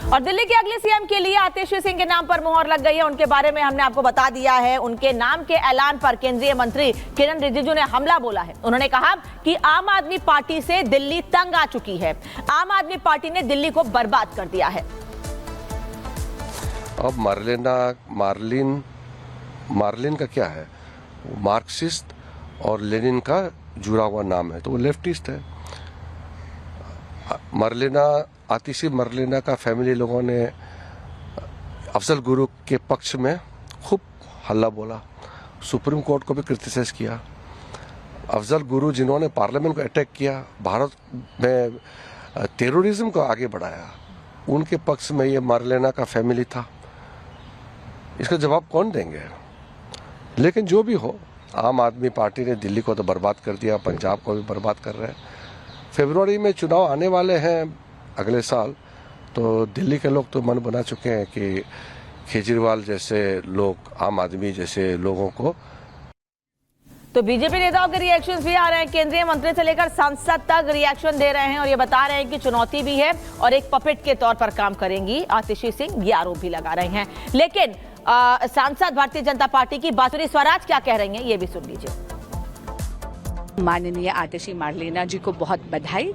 और दिल्ली के अगले सीएम के लिए आतिशी सिंह के नाम पर मुहर लग गई है। उनके बारे में हमने आपको बता दिया है। उनके नाम के ऐलान पर केंद्रीय मंत्री किरण रिजिजू ने हमला बोला है। उन्होंने कहा कि आम आदमी पार्टी से दिल्ली तंग आ चुकी है। आम आदमी पार्टी ने दिल्ली को बर्बाद कर दिया है। अब मार्लिन का क्या है? मार्क्सिस्ट और लेनिन का जुड़ा हुआ नाम है, तो वो लेफ्टिस्ट है। आतिशी मरलिना का फैमिली लोगों ने अफजल गुरु के पक्ष में खूब हल्ला बोला, सुप्रीम कोर्ट को भी क्रिटिसाइज किया। अफजल गुरु जिन्होंने पार्लियामेंट को अटैक किया, भारत में टेररिज्म को आगे बढ़ाया, उनके पक्ष में ये मरलिना का फैमिली था। इसका जवाब कौन देंगे? लेकिन जो भी हो, आम आदमी पार्टी ने दिल्ली को तो बर्बाद कर दिया, पंजाब को भी बर्बाद कर रहे हैं। फरवरी में चुनाव आने वाले हैं अगले साल, तो दिल्ली के लोग तो मन बना चुके हैं कि केजरीवाल जैसे लोग, आम आदमी जैसे लोगों को। तो बीजेपी नेताओं के रिएक्शंस भी आ रहे हैं। केंद्रीय मंत्री से लेकर सांसद तक रिएक्शन दे रहे हैं और ये बता रहे हैं कि चुनौती भी है और एक पपेट के तौर पर काम करेंगी आतिशी सिंह, ये आरोप भी लगा रहे हैं। लेकिन सांसद भारतीय जनता पार्टी की बांसुरी स्वराज क्या कह रही हैं, ये भी सुन लीजिए। माननीय आतिशी मार्लेना जी को बहुत बधाई,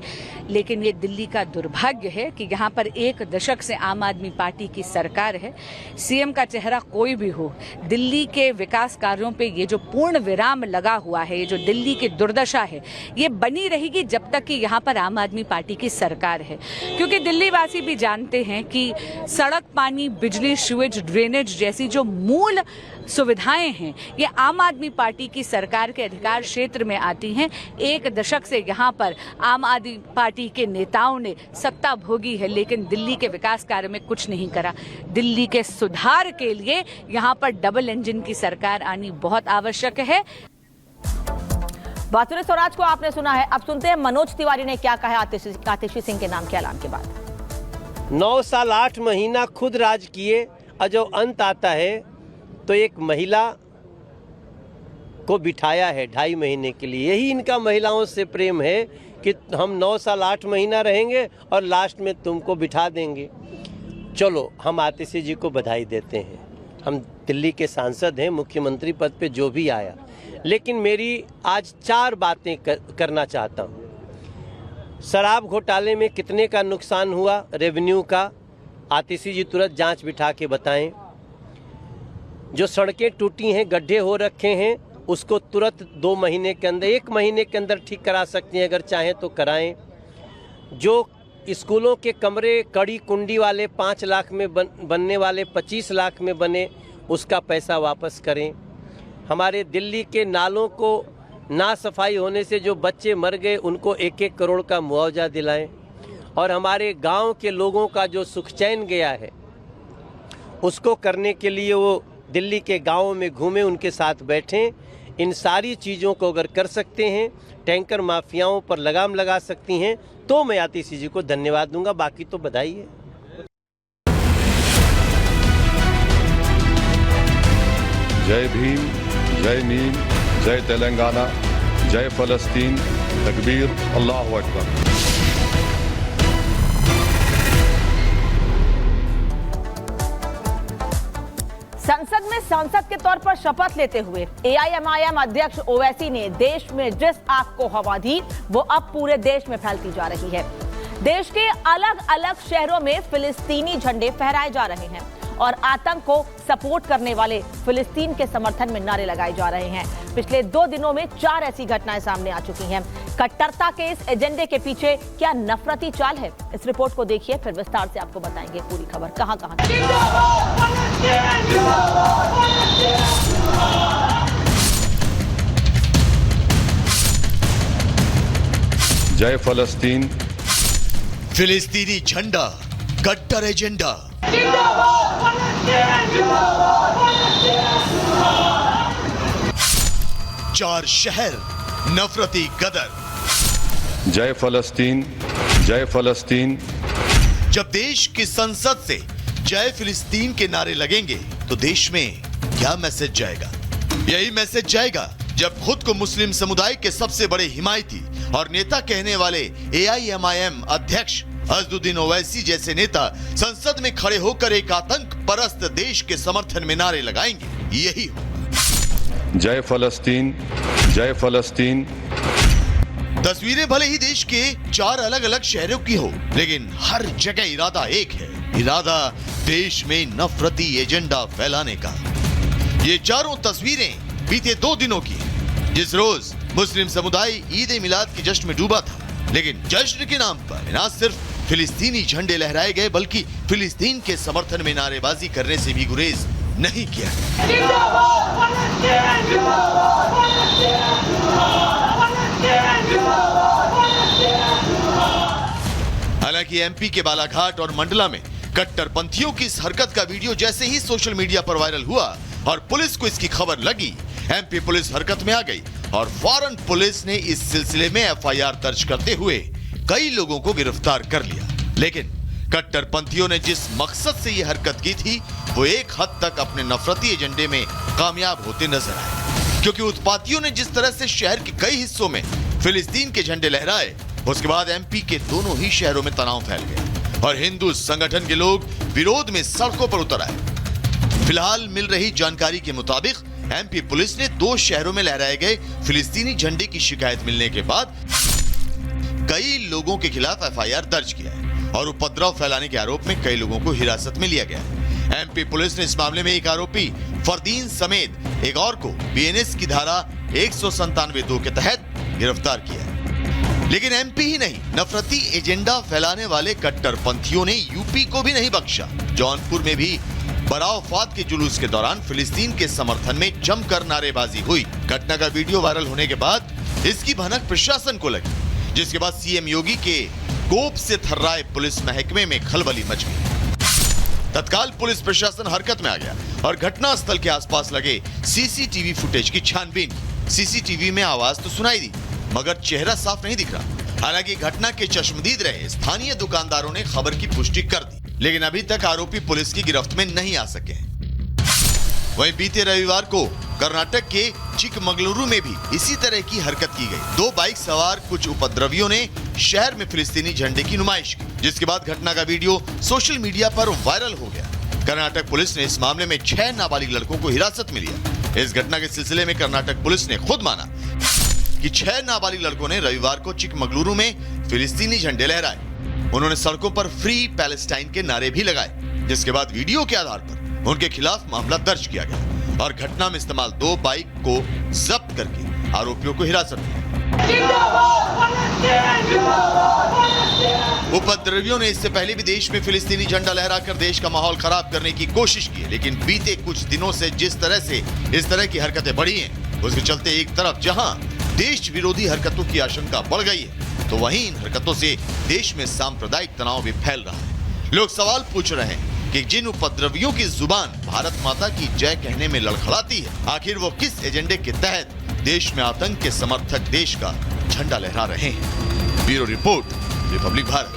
लेकिन ये दिल्ली का दुर्भाग्य है कि यहाँ पर एक दशक से आम आदमी पार्टी की सरकार है। सीएम का चेहरा कोई भी हो, दिल्ली के विकास कार्यों पे ये जो पूर्ण विराम लगा हुआ है, ये जो दिल्ली की दुर्दशा है, ये बनी रहेगी जब तक कि यहाँ पर आम आदमी पार्टी की सरकार है। क्योंकि दिल्ली वासी भी जानते हैं कि सड़क, पानी, बिजली, सीवेज, ड्रेनेज जैसी जो मूल सुविधाएं हैं, ये आम आदमी पार्टी की सरकार के अधिकार क्षेत्र में आती हैं। एक दशक से यहाँ पर आम आदमी पार्टी के नेताओं ने सत्ता भोगी है, लेकिन दिल्ली के विकास कार्य में कुछ नहीं करा। दिल्ली के सुधार के लिए यहाँ पर डबल इंजन की सरकार आनी बहुत आवश्यक है। बांसुरी स्वराज को आपने सुना है, अब सुनते हैं मनोज तिवारी ने क्या कहा आतिशी सिंह के नाम के ऐलान के बाद। 9 साल 8 महीना खुद राज किए और जो अंत आता है तो एक महिला को बिठाया है 2.5 महीने के लिए। यही इनका महिलाओं से प्रेम है कि हम 9 साल 8 महीना रहेंगे और लास्ट में तुमको बिठा देंगे। चलो, हम आतिशी जी को बधाई देते हैं। हम दिल्ली के सांसद हैं, मुख्यमंत्री पद पे जो भी आया। लेकिन मेरी आज 4 बातें करना चाहता हूँ। शराब घोटाले में कितने का नुकसान हुआ रेवेन्यू का, आतिशी जी तुरंत जांच बिठा के बताएं। जो सड़कें टूटी हैं, गड्ढे हो रखे हैं, उसको तुरंत 2 महीने के अंदर, 1 महीने के अंदर ठीक करा सकती हैं, अगर चाहें तो कराएं। जो स्कूलों के कमरे कड़ी कुंडी वाले 5 लाख में बनने वाले 25 लाख में बने, उसका पैसा वापस करें। हमारे दिल्ली के नालों को ना सफाई होने से जो बच्चे मर गए, उनको 1-1 करोड़ का मुआवजा दिलाएं। और हमारे गांव के लोगों का जो सुख चैन गया है, उसको करने के लिए वो दिल्ली के गांवों में घूमें, उनके साथ बैठें। इन सारी चीज़ों को अगर कर सकते हैं, टैंकर माफियाओं पर लगाम लगा सकती हैं, तो मैं आतिशी जी को धन्यवाद दूंगा। बाकी तो बधाई है। जय भीम, जय नीम, जय तेलंगाना, जय फलस्तीन, तकबीर, अल्लाहु अकबर। संसद में सांसद के तौर पर शपथ लेते हुए एआईएमआईएम अध्यक्ष ओवैसी ने देश में जिस आग को हवा दी, वो अब पूरे देश में फैलती जा रही है। देश के अलग अलग शहरों में फिलिस्तीनी झंडे फहराए जा रहे हैं और आतंक को सपोर्ट करने वाले फिलिस्तीन के समर्थन में नारे लगाए जा रहे हैं। पिछले 2 दिनों में 4 ऐसी घटनाएं सामने आ चुकी हैं। कट्टरता के इस एजेंडे के पीछे क्या नफरती चाल है, इस रिपोर्ट को देखिए, फिर विस्तार से आपको बताएंगे पूरी खबर कहां कहां। जय फलस्तीन। फिलिस्तीनी झंडा, कट्टर एजेंडा। 4 शहर, नफरती गदर। जय फलस्तीन, जय फलस्तीन। जब देश की संसद से जय फिलिस्तीन के नारे लगेंगे तो देश में क्या मैसेज जाएगा? यही मैसेज जाएगा जब खुद को मुस्लिम समुदाय के सबसे बड़े हिमायती और नेता कहने वाले एआईएमआईएम अध्यक्ष असदुद्दीन ओवैसी जैसे नेता संसद में खड़े होकर एक आतंक परस्त देश के समर्थन में नारे लगाएंगे, यही होगा। जय फलस्तीन, जय फलस्तीन। तस्वीरें भले ही देश के 4 अलग अलग शहरों की हो, लेकिन हर जगह इरादा एक है, इरादा देश में नफरती एजेंडा फैलाने का। ये चारों तस्वीरें बीते 2 दिनों की हैं, जिस रोज मुस्लिम समुदाय ईद ए मिलाद के जश्न में डूबा था, लेकिन जश्न के नाम पर न सिर्फ फिलिस्तीनी झंडे लहराए गए, बल्कि फिलिस्तीन के समर्थन में नारेबाजी करने से भी गुरेज नहीं किया। हालांकि एमपी के बालाघाट और मंडला में कट्टरपंथियों की इस हरकत का वीडियो जैसे ही सोशल मीडिया पर वायरल हुआ और पुलिस को इसकी खबर लगी, एमपी पुलिस हरकत में आ गई और फौरन पुलिस ने इस सिलसिले में एफआईआर दर्ज करते हुए कई लोगों को गिरफ्तार कर लिया। लेकिन कट्टरपंथियों ने जिस मकसद से यह हरकत की थी, वो एक हद तक अपने नफरती एजेंडे में कामयाब होते नजर आए, क्योंकि उत्पातियों ने जिस तरह से शहर के कई हिस्सों में फिलिस्तीन के झंडे लहराए, उसके बाद एमपी के दोनों ही शहरों में तनाव फैल गया और हिंदू संगठन के लोग विरोध में सड़कों पर उतर आए। फिलहाल मिल रही जानकारी के मुताबिक एमपी पुलिस ने 2 शहरों में लहराए गए फिलिस्तीनी झंडे की शिकायत मिलने के बाद कई लोगों के खिलाफ एफआईआर दर्ज किया है और उपद्रव फैलाने के आरोप में कई लोगों को हिरासत में लिया गया है। एमपी पुलिस ने इस मामले में एक आरोपी फरदीन समेत एक और को बीएनएस की धारा 197(2) के तहत गिरफ्तार किया है। लेकिन एमपी ही नहीं, नफरती एजेंडा फैलाने वाले कट्टरपंथियों ने यूपी को भी नहीं बख्शा। जौनपुर में भी बरावफात के जुलूस के दौरान फिलिस्तीन के समर्थन में जमकर नारेबाजी हुई। घटना का वीडियो वायरल होने के बाद इसकी भनक प्रशासन को लगी, जिसके बाद सीएम योगी के कोप से थर्राए पुलिस महकमे में खलबली मच गई। तत्काल पुलिस प्रशासन हरकत में आ गया और घटना स्थल के आसपास लगे सीसीटीवी फुटेज की छानबीन की। सीसीटीवी में आवाज तो सुनाई दी, मगर चेहरा साफ नहीं दिख रहा। हालांकि घटना के चश्मदीद रहे स्थानीय दुकानदारों ने खबर की पुष्टि कर दी, लेकिन अभी तक आरोपी पुलिस की गिरफ्त में नहीं आ सके। वहीं बीते रविवार को कर्नाटक के चिकमगलुरु में भी इसी तरह की हरकत की गई। 2 बाइक सवार कुछ उपद्रवियों ने शहर में फिलिस्तीनी झंडे की नुमाइश की, जिसके बाद घटना का वीडियो सोशल मीडिया पर वायरल हो गया। कर्नाटक पुलिस ने इस मामले में 6 नाबालिग लड़कों को हिरासत में लिया। इस घटना के सिलसिले में कर्नाटक पुलिस ने खुद माना कि 6 नाबालिग लड़कों ने रविवार को चिकमगलुरु में फिलिस्तीनी झंडे लहराए। उन्होंने सड़कों पर फ्री पैलेस्टाइन के नारे भी लगाए, जिसके बाद वीडियो के आधार पर उनके खिलाफ मामला दर्ज किया गया और घटना में इस्तेमाल 2 बाइक को जब्त करके आरोपियों को हिरासत में लिया। उपद्रवियों ने इससे पहले भी देश में फिलिस्तीनी झंडा लहराकर देश का माहौल खराब करने की कोशिश की, लेकिन बीते कुछ दिनों से जिस तरह से इस तरह की हरकतें बढ़ी हैं, उसके चलते एक तरफ जहां देश विरोधी हरकतों की आशंका बढ़ गई है, तो वहीं इन हरकतों से देश में सांप्रदायिक तनाव भी फैल रहा है। लोग सवाल पूछ रहे हैं कि जिन उपद्रवियों की जुबान भारत माता की जय कहने में लड़खड़ाती है, आखिर वो किस एजेंडे के तहत देश में आतंक के समर्थक देश का झंडा लहरा रहे हैं। Bureau report, Republic Bharat.